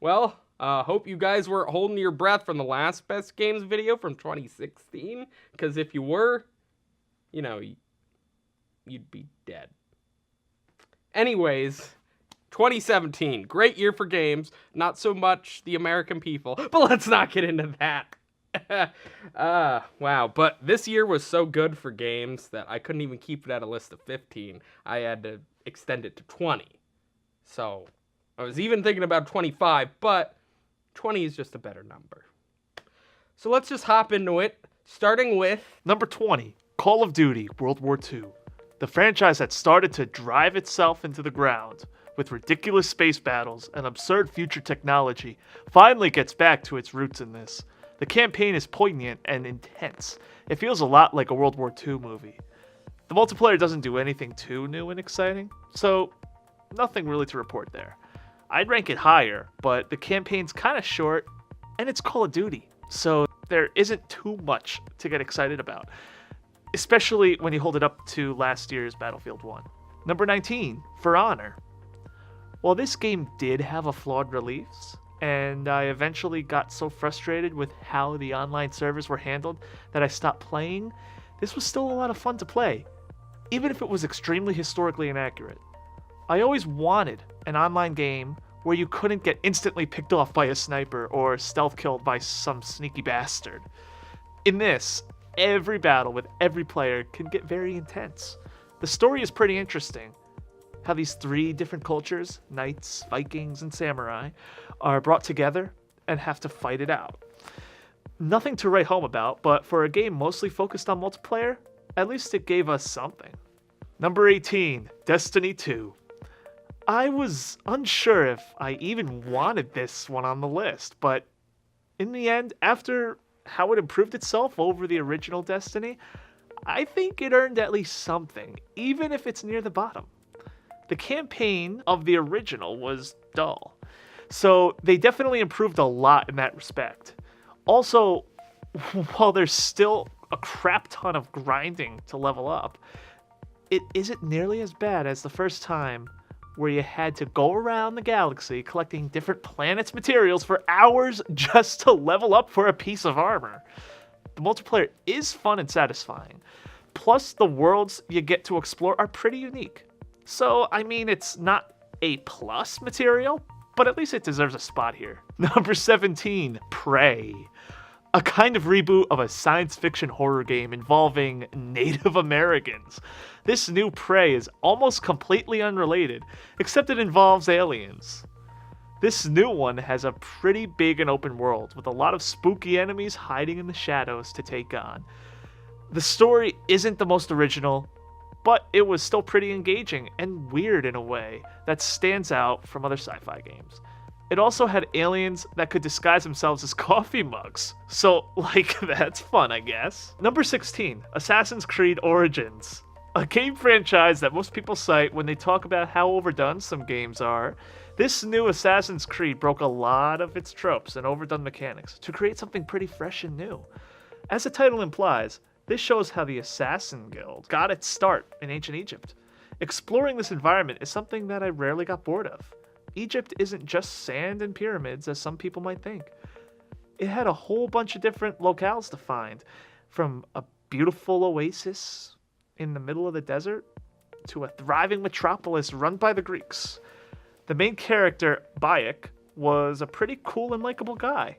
Well, hope you guys were holding your breath from the last Best Games video from 2016, because if you were, you know, you'd be dead. Anyways, 2017, great year for games, not so much the American people, but let's not get into that. Wow, but this year was so good for games that I couldn't even keep it at a list of 15. I had to extend it to 20. So, I was even thinking about 25, but 20 is just a better number. So let's just hop into it, starting with Number 20, Call of Duty World War II. The franchise had started to drive itself into the ground with ridiculous space battles and absurd future technology, finally gets back to its roots in this. The campaign is poignant and intense. It feels a lot like a World War II movie. The multiplayer doesn't do anything too new and exciting, so nothing really to report there. I'd rank it higher, but the campaign's kind of short, and it's Call of Duty, so there isn't too much to get excited about, especially when you hold it up to last year's Battlefield 1. Number 19, For Honor. While this game did have a flawed release, and I eventually got so frustrated with how the online servers were handled that I stopped playing, this was still a lot of fun to play, even if it was extremely historically inaccurate. I always wanted an online game where you couldn't get instantly picked off by a sniper or stealth killed by some sneaky bastard. In this, every battle with every player can get very intense. The story is pretty interesting. How these three different cultures, knights, Vikings, and samurai, are brought together and have to fight it out. Nothing to write home about, but for a game mostly focused on multiplayer, at least it gave us something. Number 18, Destiny 2. I was unsure if I even wanted this one on the list, but in the end, after how it improved itself over the original Destiny, I think it earned at least something, even if it's near the bottom. The campaign of the original was dull, so they definitely improved a lot in that respect. Also, while there's still a crap ton of grinding to level up, it isn't nearly as bad as the first time where you had to go around the galaxy collecting different planets' materials for hours just to level up for a piece of armor. The multiplayer is fun and satisfying, plus the worlds you get to explore are pretty unique. So, I mean, it's not A+ material, but at least it deserves a spot here. Number 17, Prey. A kind of reboot of a science fiction horror game involving Native Americans. This new Prey is almost completely unrelated, except it involves aliens. This new one has a pretty big and open world, with a lot of spooky enemies hiding in the shadows to take on. The story isn't the most original, but it was still pretty engaging and weird in a way that stands out from other sci-fi games. It also had aliens that could disguise themselves as coffee mugs, so, like, that's fun, I guess. Number 16, Assassin's Creed Origins. A game franchise that most people cite when they talk about how overdone some games are. This new Assassin's Creed broke a lot of its tropes and overdone mechanics to create something pretty fresh and new. As the title implies, this shows how the Assassin Guild got its start in ancient Egypt. Exploring this environment is something that I rarely got bored of. Egypt isn't just sand and pyramids as some people might think. It had a whole bunch of different locales to find, from a beautiful oasis in the middle of the desert to a thriving metropolis run by the Greeks. The main character, Bayek, was a pretty cool and likable guy,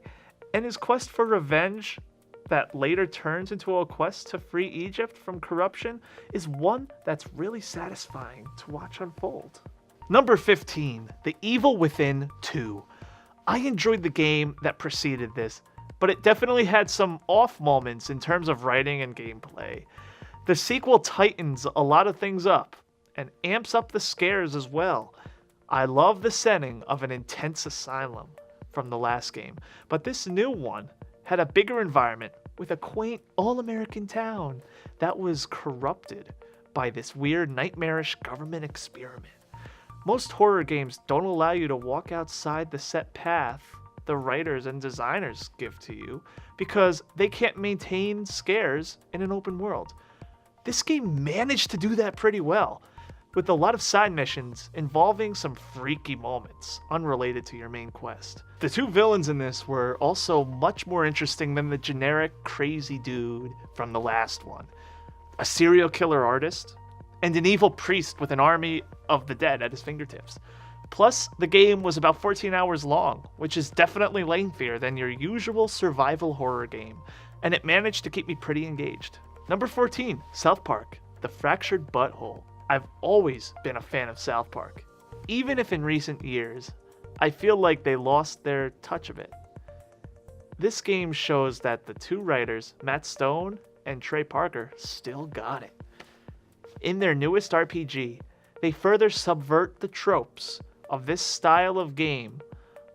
and his quest for revenge that later turns into a quest to free Egypt from corruption is one that's really satisfying to watch unfold. Number 15, The Evil Within 2. I enjoyed the game that preceded this, but it definitely had some off moments in terms of writing and gameplay. The sequel tightens a lot of things up and amps up the scares as well. I love the setting of an intense asylum from the last game, but this new one had a bigger environment with a quaint all-American town that was corrupted by this weird nightmarish government experiment. Most horror games don't allow you to walk outside the set path the writers and designers give to you because they can't maintain scares in an open world. This game managed to do that pretty well. with a lot of side missions involving some freaky moments unrelated to your main quest. The two villains in this were also much more interesting than the generic crazy dude from the last one. A serial killer artist, and an evil priest with an army of the dead at his fingertips. Plus, the game was about 14 hours long, which is definitely lengthier than your usual survival horror game, and it managed to keep me pretty engaged. Number 14, South Park, The Fractured Butthole. I've always been a fan of South Park, even if in recent years, I feel like they lost their touch of it. This game shows that the two writers, Matt Stone and Trey Parker, still got it. In their newest RPG, they further subvert the tropes of this style of game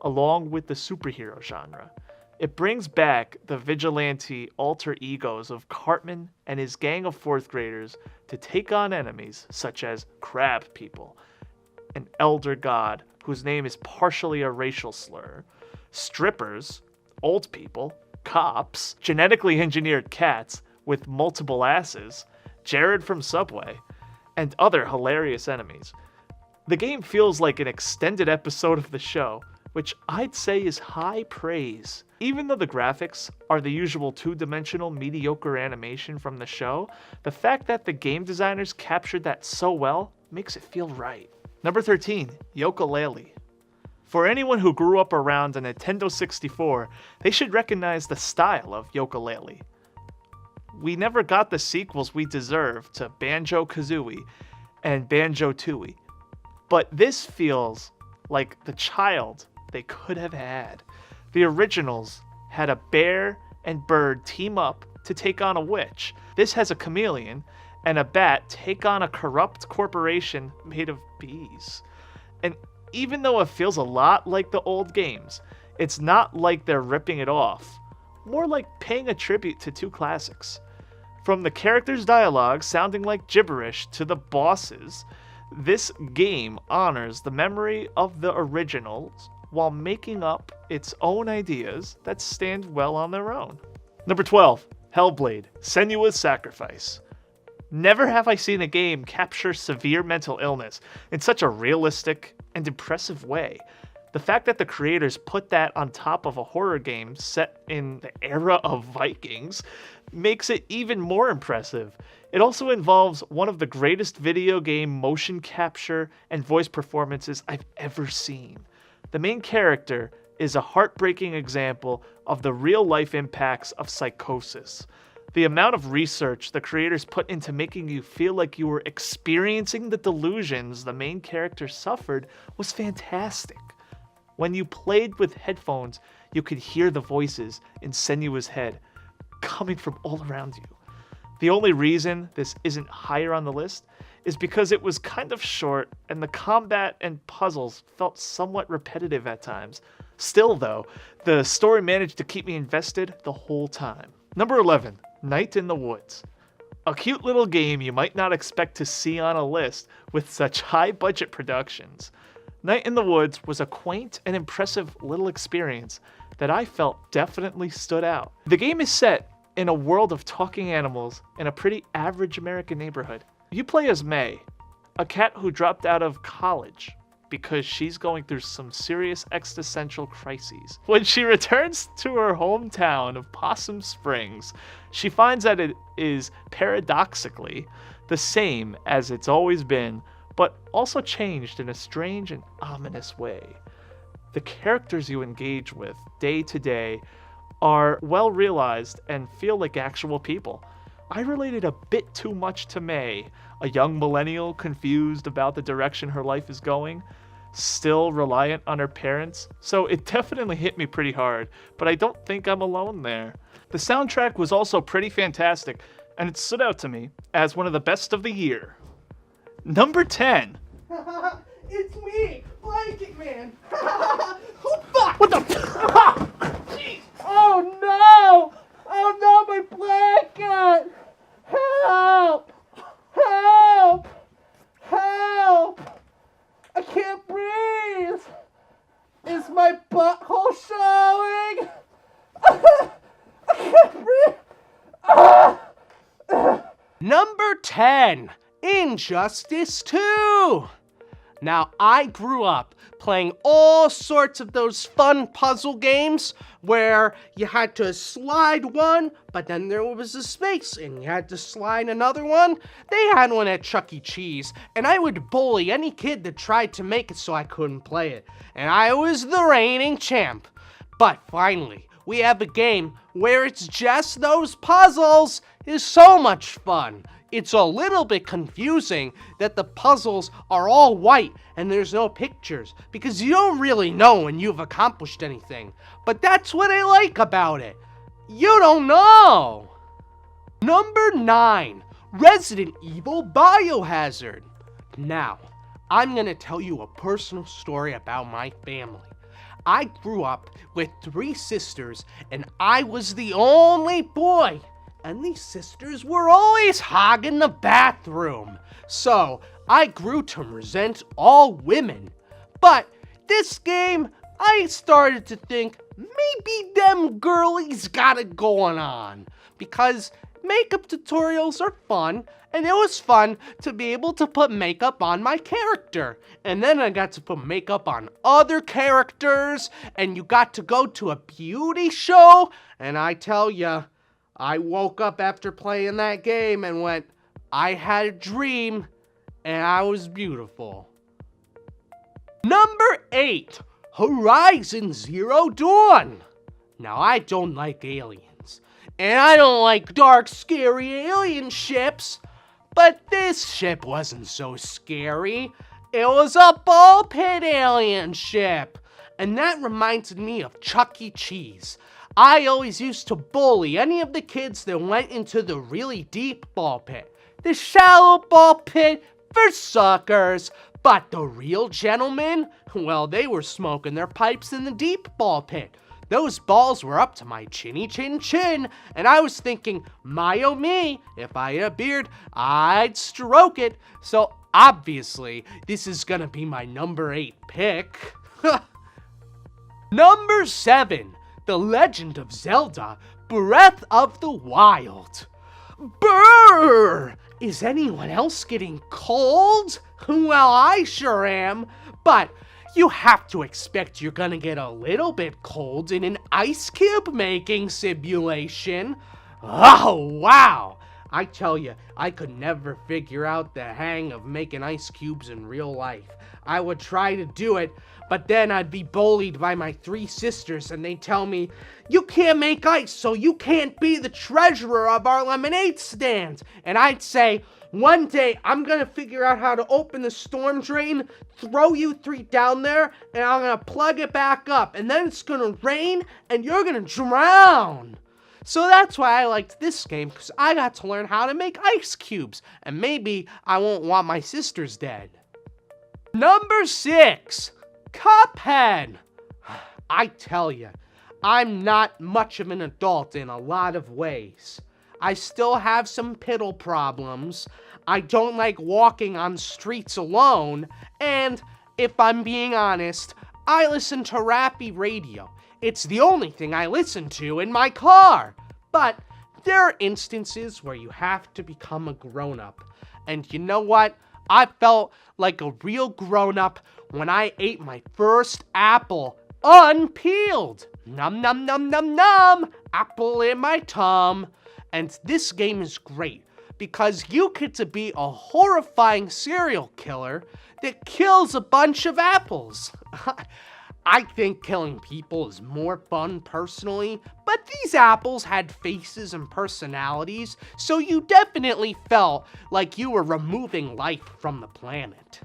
along with the superhero genre. It brings back the vigilante alter egos of Cartman and his gang of 4th graders to take on enemies such as crab people, an elder god whose name is partially a racial slur, strippers, old people, cops, genetically engineered cats with multiple asses, Jared from Subway, and other hilarious enemies. The game feels like an extended episode of the show, which I'd say is high praise. Even though the graphics are the usual two-dimensional mediocre animation from the show, the fact that the game designers captured that so well makes it feel right. Number 13, Yooka-Laylee. For anyone who grew up around a Nintendo 64, they should recognize the style of Yooka-Laylee. We never got the sequels we deserve to Banjo-Kazooie and Banjo-Tooie, but this feels like the child they could have had. The originals had a bear and bird team up to take on a witch. This has a chameleon and a bat take on a corrupt corporation made of bees. And even though it feels a lot like the old games, it's not like they're ripping it off. More like paying a tribute to two classics. From the characters' dialogue sounding like gibberish to the bosses, this game honors the memory of the originals while making up its own ideas that stand well on their own. Number 12, Hellblade, Senua's Sacrifice. Never have I seen a game capture severe mental illness in such a realistic and impressive way. The fact that the creators put that on top of a horror game set in the era of Vikings makes it even more impressive. It also involves one of the greatest video game motion capture and voice performances I've ever seen. The main character is a heartbreaking example of the real-life impacts of psychosis. The amount of research the creators put into making you feel like you were experiencing the delusions the main character suffered was fantastic. When you played with headphones, you could hear the voices in Senua's head coming from all around you. The only reason this isn't higher on the list is because it was kind of short and the combat and puzzles felt somewhat repetitive at times. Still though, the story managed to keep me invested the whole time. Number 11, Night in the Woods. A cute little game you might not expect to see on a list with such high budget productions. Night in the Woods was a quaint and impressive little experience that I felt definitely stood out. The game is set in a world of talking animals in a pretty average American neighborhood. You play as May, a cat who dropped out of college because she's going through some serious existential crises. When she returns to her hometown of Possum Springs, she finds that it is paradoxically the same as it's always been, but also changed in a strange and ominous way. The characters you engage with day to day are well realized and feel like actual people. I related a bit too much to May, a young millennial confused about the direction her life is going, still reliant on her parents, so it definitely hit me pretty hard, but I don't think I'm alone there. The soundtrack was also pretty fantastic, and it stood out to me as one of the best of the year. Number 10. It's me, Blanket Man. Oh, fuck! What the? Jeez. Oh no! Oh no, my blanket! Help! Help! Help! I can't breathe! Is my butthole showing? I can't breathe! Number 10, Injustice 2. 2. Now, I grew up playing all sorts of those fun puzzle games where you had to slide one, but then there was a space, and you had to slide another one. They had one at Chuck E. Cheese, and I would bully any kid that tried to make it so I couldn't play it. And I was the reigning champ. But finally, we have a game where it's just those puzzles. It's so much fun. It's a little bit confusing that the puzzles are all white and there's no pictures because you don't really know when you've accomplished anything. But that's what I like about it. You don't know. Number 9, Resident Evil Biohazard. Now, I'm gonna tell you a personal story about my family. I grew up with 3 sisters and I was the only boy. And these sisters were always hogging the bathroom. So I grew to resent all women. But this game, I started to think maybe them girlies got it going on. Because makeup tutorials are fun, and it was fun to be able to put makeup on my character. And then I got to put makeup on other characters, and you got to go to a beauty show, and I tell ya, I woke up after playing that game and went, I had a dream, and I was beautiful. Number 8, Horizon Zero Dawn. Now, I don't like aliens, and I don't like dark, scary alien ships, but this ship wasn't so scary. It was a ball pit alien ship, and that reminded me of Chuck E. Cheese. I always used to bully any of the kids that went into the really deep ball pit. The shallow ball pit for suckers. But the real gentlemen, well, they were smoking their pipes in the deep ball pit. Those balls were up to my chinny chin chin, and I was thinking, my oh me, if I had a beard, I'd stroke it. So obviously, this is gonna be my number 8 pick. Number 7. The Legend of Zelda, Breath of the Wild. Brrr! Is anyone else getting cold? Well, I sure am. But you have to expect you're gonna get a little bit cold in an ice cube making simulation. Oh, wow! I tell you, I could never figure out the hang of making ice cubes in real life. I would try to do it, but then I'd be bullied by my 3 sisters and they'd tell me, you can't make ice, so you can't be the treasurer of our lemonade stand. And I'd say, one day I'm gonna figure out how to open the storm drain, throw you 3 down there, and I'm gonna plug it back up. And then it's gonna rain and you're gonna drown. So that's why I liked this game, because I got to learn how to make ice cubes. And maybe I won't want my sisters dead. Number 6. Cuphead. I tell you, I'm not much of an adult in a lot of ways. I still have some piddle problems. I don't like walking on streets alone. And if I'm being honest, I listen to rappy radio. It's the only thing I listen to in my car. But there are instances where you have to become a grown-up. And you know what? I felt like a real grown-up when I ate my first apple unpeeled. Nom nom nom nom nom. Apple in my tum. And this game is great because you get to be a horrifying serial killer that kills a bunch of apples. I think killing people is more fun personally, but these apples had faces and personalities, so you definitely felt like you were removing life from the planet.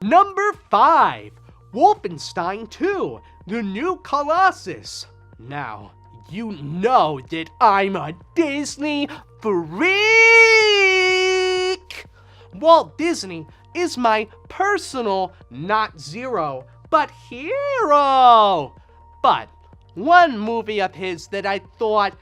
Number 5, Wolfenstein 2, The New Colossus. Now, you know that I'm a Disney freak! Walt Disney is my personal, not zero, but hero! But one movie of his that I thought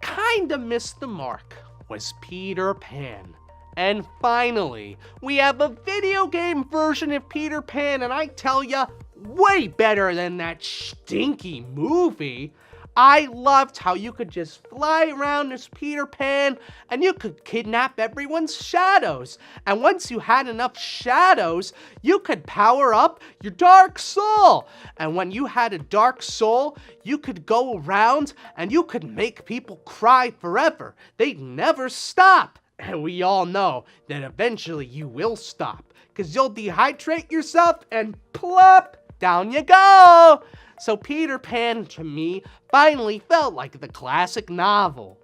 kinda missed the mark was Peter Pan. And finally, we have a video game version of Peter Pan, and I tell ya, way better than that stinky movie. I loved how you could just fly around as Peter Pan and you could kidnap everyone's shadows. And once you had enough shadows, you could power up your dark soul. And when you had a dark soul, you could go around and you could make people cry forever. They'd never stop. And we all know that eventually you will stop, because you'll dehydrate yourself and plop, down you go. So Peter Pan, to me, finally felt like the classic novel.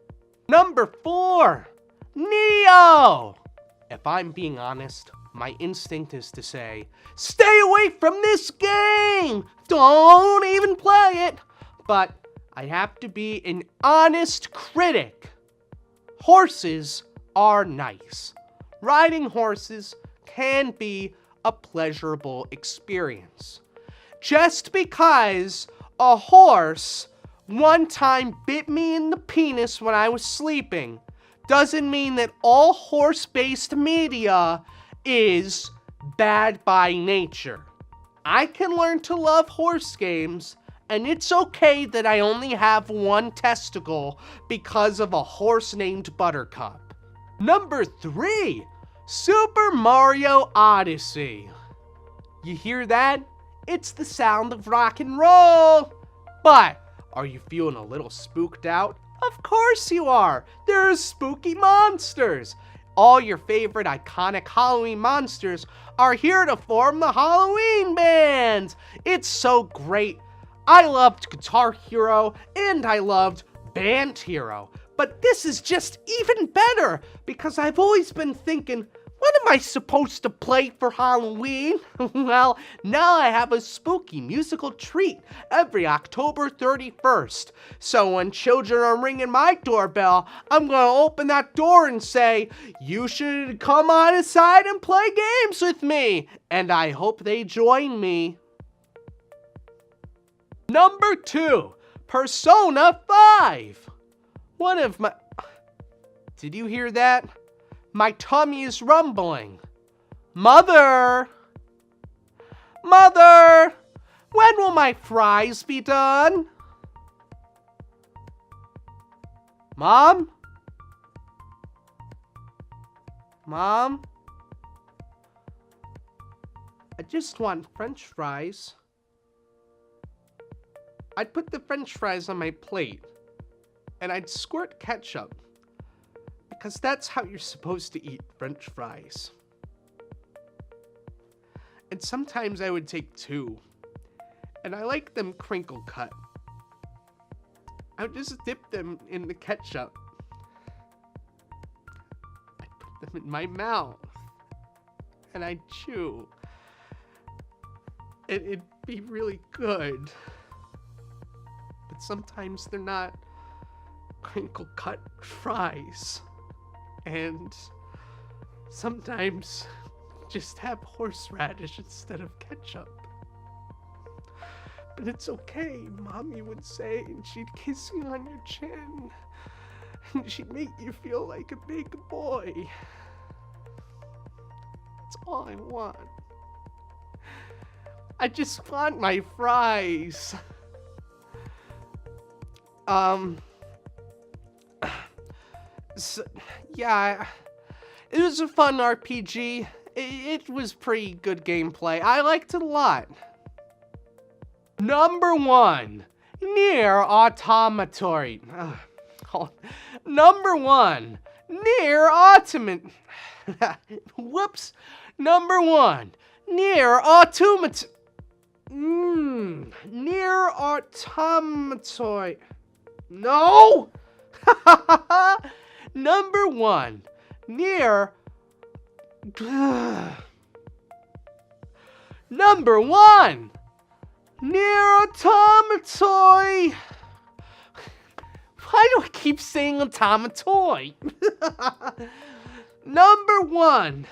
Number 4, Neo. If I'm being honest, my instinct is to say, stay away from this game! Don't even play it! But I have to be an honest critic. Horses are nice. Riding horses can be a pleasurable experience. Just because a horse one time bit me in the penis when I was sleeping doesn't mean that all horse-based media is bad by nature. I can learn to love horse games, and it's okay that I only have one testicle because of a horse named Buttercup. Number 3, Super Mario Odyssey. You hear that? It's the sound of rock and roll. But are you feeling a little spooked out? Of course you are. There's spooky monsters. All your favorite iconic Halloween monsters are here to form the Halloween band. It's so great. I loved Guitar Hero and I loved Band Hero. But this is just even better because I've always been thinking, what am I supposed to play for Halloween? Well, now I have a spooky musical treat every October 31st. So when children are ringing my doorbell, I'm going to open that door and say, you should come on inside and play games with me. And I hope they join me. Number 2, Persona 5. One of my... Did you hear that? My tummy is rumbling. Mother! Mother! When will my fries be done? Mom? Mom? I just want French fries. I'd put the French fries on my plate, and I'd squirt ketchup. Because that's how you're supposed to eat French fries. And sometimes I would take 2. And I like them crinkle cut. I would just dip them in the ketchup. I'd put them in my mouth. And I'd chew. And it'd be really good. But sometimes they're not crinkle cut fries. And sometimes just have horseradish instead of ketchup. But it's okay, Mommy would say, and she'd kiss you on your chin. And she'd make you feel like a big boy. That's all I want. I just want my fries. So, yeah, it was a fun RPG. It was pretty good gameplay. I liked it a lot. Number 1, Nier Automata. Number 1, Nier Automata. Whoops. Number 1, Nier Automata. Nier Automata. No! Number 1, Nier. Number 1, Nier Automata. Why do I keep saying Automata? Number 1,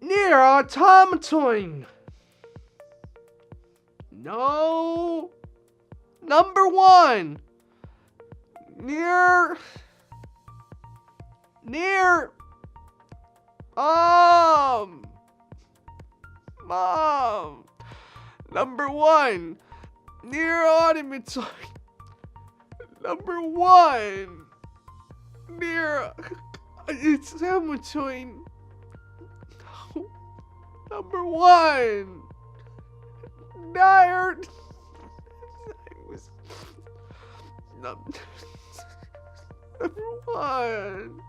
Nier Automata. No. Number 1, Nier. Mom. Number 1, Nier Automata. Number 1, Nier. It's between. Number 1, Nier. Number 1,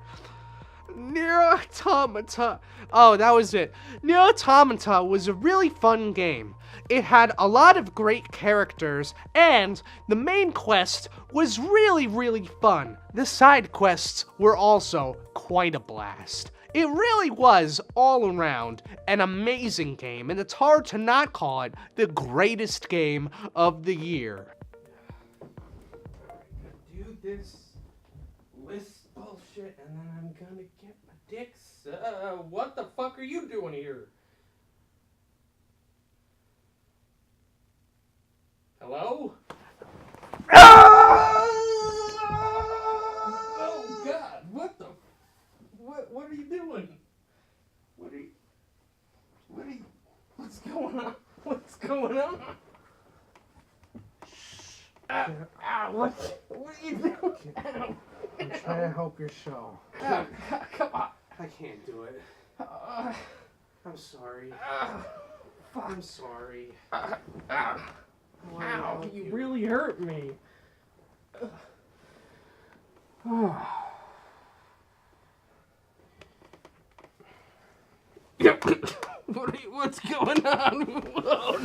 Nier Automata. Oh, that was it. Nier Automata was a really fun game. It had a lot of great characters, and the main quest was really, really fun. The side quests were also quite a blast. It really was, all around, an amazing game, and it's hard to not call it the greatest game of the year. Do this list bullshit, and then I'm gonna get my dick. What the fuck are you doing here? Hello? Oh God! What the? What are you doing? What's going on? What's going on? What are you doing? Ow. I'm trying to help your show. Come on. I can't do it. I'm sorry. I'm sorry. Ow, you really hurt me. What's going on? Oh